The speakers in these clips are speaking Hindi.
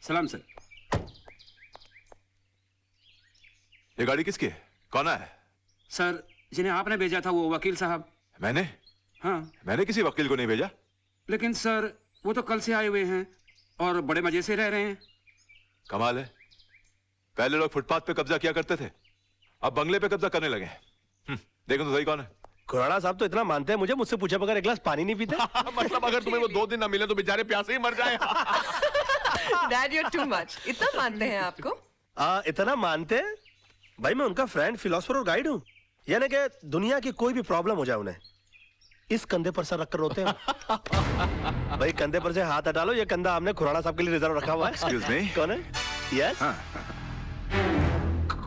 सलाम सर। ये गाड़ी किसकी है? कौन है? सर जिन्हें आपने भेजा था वो वकील साहब। मैंने? हाँ। मैंने किसी वकील को नहीं भेजा। लेकिन सर वो तो कल से आए हुए हैं और बड़े मजे से रह रहे हैं। कमाल है, पहले लोग फुटपाथ पे कब्जा किया करते थे, अब बंगले पे कब्जा करने लगे। देखो तो सही कौन है। खुराना साहब तो इतना मानते हैं मुझे, मुझसे पूछे बगैर एक गिलास पानी नहीं पीते। मतलब अगर तुम्हें वो 2 दिन ना मिले तो बेचारे प्यासे ही मर जाए। Dad you too much. इतना मानते हैं आपको? इतना मानते हैं भाई, मैं उनका फ्रेंड, फिलोसफर और गाइड हूँ। यानी कि दुनिया की कोई भी प्रॉब्लम हो जाए उन्हें इस कंधे पर सर रखकर रोते हैं। भाई कंधे पर से हाथ हटा लो, ये कंधा हमने खुराना साहब के लिए रिजर्व रखा हुआ है। Excuse me? कौन है? यस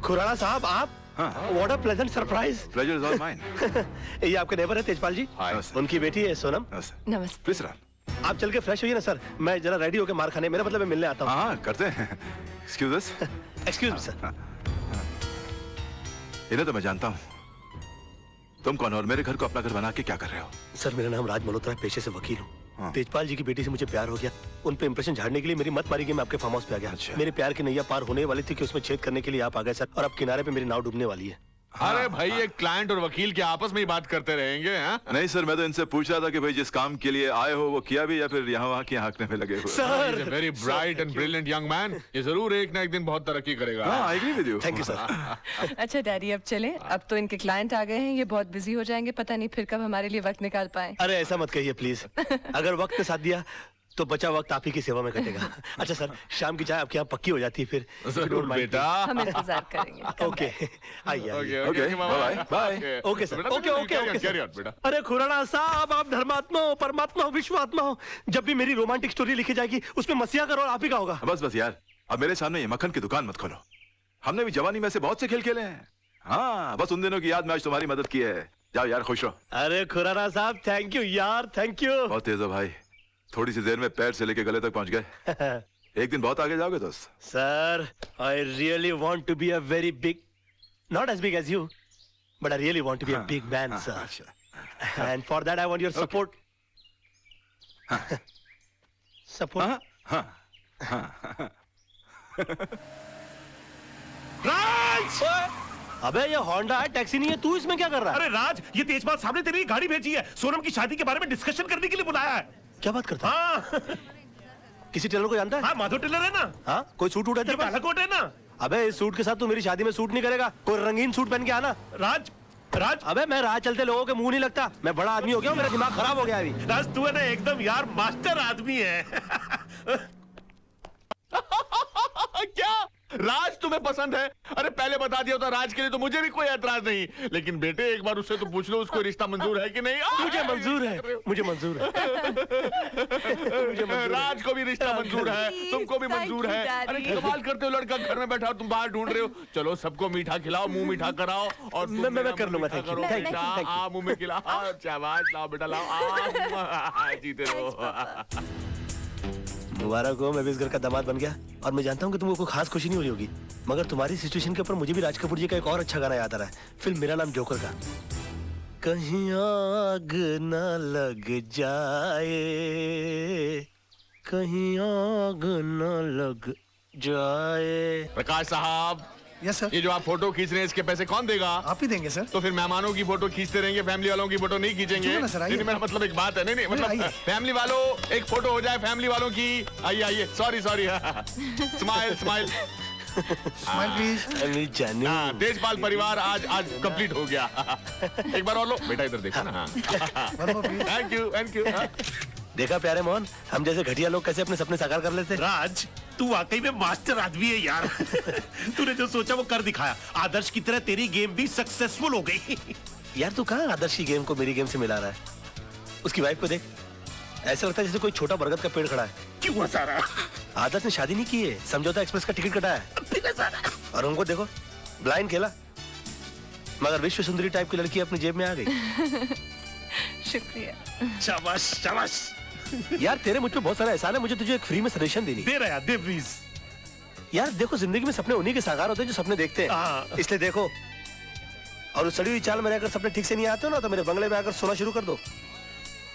खुराना साहब आप। What a pleasant surprise. Pleasure is all mine. ये आपके नेबर है तेजपाल जी। उनकी बेटी है सोनम। नमस्ते। Please run. आप चल के फ्रेश होइए ना सर, मैं जरा रेडी होके मार खाने, मेरा मतलब मैं मिलने आता हूँ। हाँ करते हैं। Excuse us. Excuse me sir. इन्हें तो मैं जानता हूँ। तुम कौन और मेरे घर को अपना घर बना के क्या कर रहे हो? सर मेरा नाम राज मल्होत्रा है, पेशे से वकील हूँ। तेजपाल जी की बेटी से मुझे प्यार हो गया, उन पे इंप्रेशन झाड़ने के लिए मेरी मत मारी गई, मैं आपके फार्म हाउस पे आ गया। अच्छा। मेरे प्यार की नैया पार होने वाली थी कि उसमें छेद करने के लिए आप आ गए सर, और अब किनारे पे मेरी नाव डूबने वाली है। अरे भाई एक क्लाइंट और वकील के आपस में ही बात करते रहेंगे। नहीं सर, मैं तो इनसे पूछ रहा था कि भाई जिस काम के लिए आए हो वो किया भी या फिर यहाँ वहाँ की हाँकने में लगे हुए। Sir very bright and brilliant young man, ये जरूर एक ना एक दिन बहुत तरक्की करेगा। I agree with you. Thank you sir. अच्छा डैडी अब चलें, अब तो इनके क्लाइंट आ गए हैं, ये बहुत बिजी हो जाएंगे, पता नहीं फिर कब हमारे लिए वक्त निकाल पाए। अरे ऐसा मत कहिए प्लीज, अगर वक्त ने साथ दिया तो बचा वक्त आप ही की सेवा में कटेगा। अच्छा सर, शाम की चाय आपके यहाँ पक्की हो जाती है फिर? जरूर बेटा, हम इंतजार करेंगे। ओके आइए। Okay bye bye. Okay sir, okay okay okay. अरे खुराना साहब आप धर्मात्मा हो, परमात्मा हो, विश्वात्मा हो, जब भी मेरी रोमांटिक स्टोरी लिखी जाएगी उसमें मसीहा का रोल आप ही का होगा। बस बस यार, अब मेरे सामने ये मक्खन की दुकान मत खोलो। हमने भी जवानी में से बहुत से खेल खेले हैं। हाँ बस उन दिनों की याद में आज तुम्हारी मदद की है। जाओ यार खुश रहो। अरे खुराना साहब थैंक यू यार, थैंक यू। बहुत तेज हो भाई, थोड़ी सी देर में पैर से लेके गले तक पहुंच गए। एक दिन बहुत आगे जाओगे दोस्त। Sir I really want to be a very big, not as big as you, but I really want to be a big man sir, and for that I want your support. Support. Raj! अबे ये होंडा है, टैक्सी नहीं है, तू इसमें क्या कर रहा है? अरे राज, ये तेजपाल साहब ने तेरी गाड़ी भेजी है, सोनम की शादी के बारे में डिस्कशन करने के लिए बुलाया है। क्या बात करता है? हाँ किसी टेलर को जानता है? हाँ माधव टेलर है ना। हाँ कोई सूट उठा तेरे पास? काला कोट है ना। अबे इस सूट के साथ तू मेरी शादी में सूट नहीं करेगा, कोई रंगीन सूट पहन के आना। राज राज अबे मैं राह चलते लोगों के मुंह नहीं लगता, मैं बड़ा आदमी हो गया हूँ, मेरा दिमाग खराब हो गया अभी। राज तू है ना एकदम यार मास्टर आदमी है। क्या राज तुम्हें पसंद है? अरे पहले बता दिया होता राज के लिए तो मुझे भी कोई ऐतराज नहीं, लेकिन बेटे एक बार उससे तो पूछ लो उसको रिश्ता मंजूर है कि नहीं। मुझे मंजूर है, मुझे मंजूर है। राज को भी रिश्ता मंजूर है, तुमको भी मंजूर है। अरे कमाल करते हो, लड़का घर में बैठा तुम बाहर ढूंढ रहे हो। चलो सबको मीठा खिलाओ, मुंह मीठा कराओ। और मैं कर लूंगा। Thank you, thank you. मुंह में खिलाओ, शाबाश, लाओ बेटा लाओ, जीते रहो। मुबारक हो, मैं भी इस घर का दामाद बन गया। और मैं जानता हूँ कि तुमको कोई खास खुशी नहीं हो रही होगी, मगर तुम्हारी सिचुएशन के ऊपर मुझे भी राज कपूर जी का एक और अच्छा गाना याद आ रहा है, फिल्म मेरा नाम जोकर का। कहीं आग न लग जाए, कहीं आग न लग जाए। प्रकाश साहब। Yes sir. ये जो आप फोटो खींच रहे हैं इसके पैसे कौन देगा? आप ही देंगे सर। तो फिर मेहमानों की फोटो खींचते रहेंगे, फैमिली वालों की फोटो नहीं खींचेंगे? ना सर, आइए। नहीं, मेरा मतलब एक बात है। नहीं मतलब फैमिली वालों एक फोटो हो जाए, फैमिली वालों की। आइए आइए, sorry smile smile smile please. जानू तेजपाल परिवार आज कंप्लीट हो गया। एक बार और लो बेटा, इधर देखो ना। Thank you thank you. देखा प्यारे मोहन, हम जैसे घटिया लोग कैसे अपने सपने साकार कर लेते। राज तू वाकई में मास्टर आदमी है यार। तूने जो सोचा वो कर दिखाया। आदर्श की तरह तेरी गेम भी सक्सेसफुल हो गई। यार तू कहाँ आदर्श की गेम को मेरी गेम से मिला रहा है? उसकी वाइफ को देख, ऐसा लगता है जैसे कोई छोटा बरगद का पेड़ खड़ा है। क्यों हंसा रहा? आदर्श ने शादी नहीं की है, समझौता एक्सप्रेस का टिकट कटा है। और उनको देखो, ब्लाइंड खेला, मगर विश्व सुंदरी टाइप की लड़की अपनी जेब में आ गई। शुक्रिया। शाबाश शाबाश। यार तेरे मुझ पे बहुत सारा एहसान है, मुझे तुझे एक फ्री में सजेशन देनी। दे रहा यार, दे प्लीज। यार देखो, जिंदगी में सपने उन्हीं के साकार होते हैं जो सपने देखते हैं, इसलिए देखो। और उस सड़ी हुई चाल में रहकर सपने ठीक से नहीं आते हो ना, तो मेरे बंगले में आकर सोना शुरू कर दो,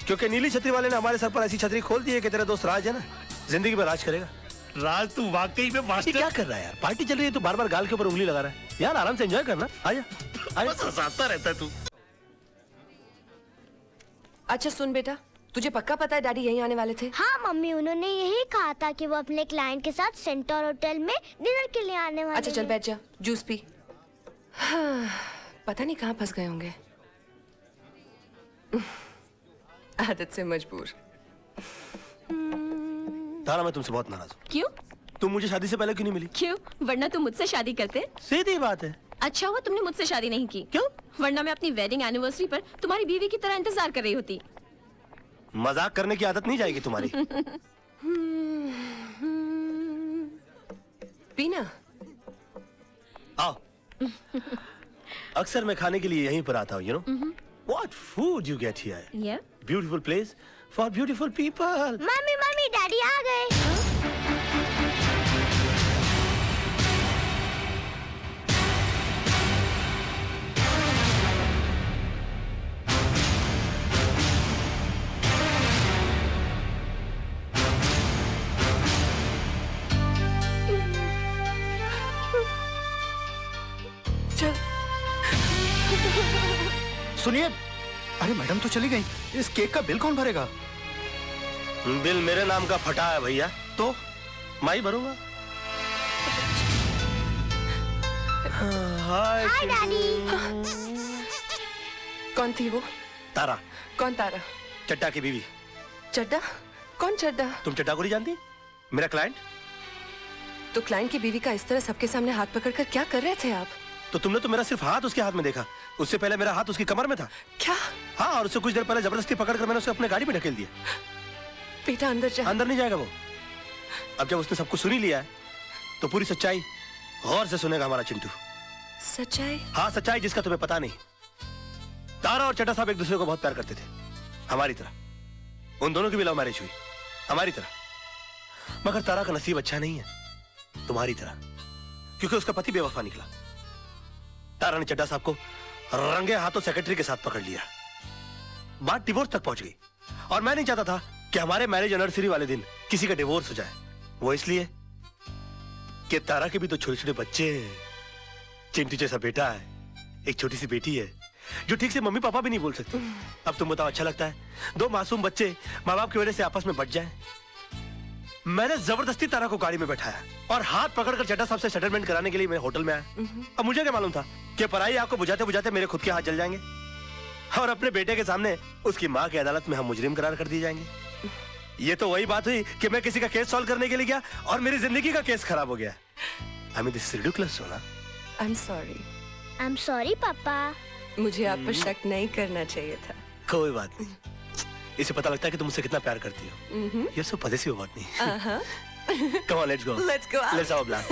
क्योंकि नीली छतरी वाले ने हमारे सर पर ऐसी छतरी खोल दी है कि तेरा दोस्त राज है ना, जिंदगी में राज करेगा। राज तू वाकई में ये मास्टर। क्या कर रहा है यार? पार्टी चल रही है तो बार बार गाल के ऊपर उंगली लगा रहा है यार। आराम से एंजॉय करना। आजा बस हंसाता रहता है तू। अच्छा सुन बेटा, तुझे पक्का पता है डैडी यहीं आने वाले थे? हाँ मम्मी, उन्होंने यही कहा था कि वो अपने क्लाइंट के साथ सेंटर होटल में डिनर के लिए आने वाले अच्छा चल हैं। बैठ जा, जूस पी। हाँ, पता नहीं कहाँ फंस गए होंगे। आदत से मजबूर। तारा, मैं तुमसे बहुत नाराज हूँ। क्यों? तुम मुझे शादी से पहले क्यों नहीं मिली? क्यों? वरना तुम मुझसे शादी करते। सीधी बात है। अच्छा हुआ तुमने मुझसे शादी नहीं की। क्यों? वरना मैं अपनी वेडिंग एनिवर्सरी पर तुम्हारी बीवी की तरह इंतजार कर रही होती। मजाक करने की आदत नहीं जाएगी तुम्हारी। पीना। आओ। अक्सर मैं खाने के लिए यहीं पर आता हूँ, you know? What food you get here? Yeah. Beautiful place for beautiful people. Mummy mummy, daddy आ गए। चल। सुनिए, अरे मैडम तो चली गई, इस केक का बिल कौन भरेगा? बिल मेरे नाम का फटा है भैया, तो मैं ही भरूंगा। हाय हाय डैडी। कौन थी वो? तारा, कौन तारा? चड्डा की बीवी। चड्डा? कौन चड्डा? तुम चड्डा को नहीं जानती? मेरा क्लाइंट। तो क्लाइंट की बीवी का इस तरह सबके सामने हाथ पकड़कर क्या कर रहे थे आप? तो तुमने तो मेरा सिर्फ हाथ उसके हाथ में देखा, उससे पहले मेरा हाथ उसकी कमर में था। क्या? हाँ, और उससे कुछ देर पहले जबरदस्ती पकड़कर मैंने उसे अपने गाड़ी में ढकेल दिया। बेटा अंदर जा। अंदर नहीं जाएगा वो। अब जब उसने सब कुछ सुन ही लिया है तो पूरी सच्चाई गौर से सुनेगा हमारा चिंटू। सच्चाई? हाँ, सच्चाई जिसका तुम्हें पता नहीं। तारा और चड्डा साहब एक दूसरे को बहुत प्यार करते थे, हमारी तरह। उन दोनों की भी लव मैरिज हुई, हमारी तरह। मगर तारा का नसीब अच्छा नहीं है, तुम्हारी तरह, क्योंकि उसका पति बेवफा निकला। तारा ने चड्डा साहब को रंगे हाथों सेक्रेटरी के साथ पकड़ लिया। बात डिवोर्स तक पहुंच गई, और मैं नहीं चाहता था कि हमारे मैरिज एनिवर्सरी वाले दिन किसी का डिवोर्स हो जाए। वो इसलिए कि तारा के भी तो छोटे छोटे बच्चे हैं। चिंटू जैसा बेटा है, एक छोटी सी बेटी है जो ठीक से मम्मी पापा भी नहीं बोल सकती। अब तुम बताओ, अच्छा लगता है दो मासूम बच्चे माँ बाप की वजह से आपस में बट जाएं? मैंने जबरदस्ती तारा को गाड़ी में बैठाया और हाथ पकड़कर चड्डा साहब से सेटलमेंट कराने के लिए मैं होटल में आया। अब मुझे क्या मालूम था कि पराई आग को बुझाते बुझाते मेरे खुद के हाथ जल जाएंगे और अपने बेटे के सामने उसकी माँ की अदालत में हम मुजरिम करार कर दिए जाएंगे। ये तो वही बात हुई कि मैं किसी का केस सॉल्व करने के लिए गया और मेरी जिंदगी का केस खराब हो गया। I mean, this is ridiculous, सोना। I'm sorry. I'm sorry पापा। मुझे आप पर शक नहीं करना चाहिए था। कोई बात नहीं, इसे पता लगता है कि तुम मुझसे कितना प्यार करती हो। ये सब पॉजिटिव बात नहीं। Come on, let's go. Let's go out. Let's have a blast.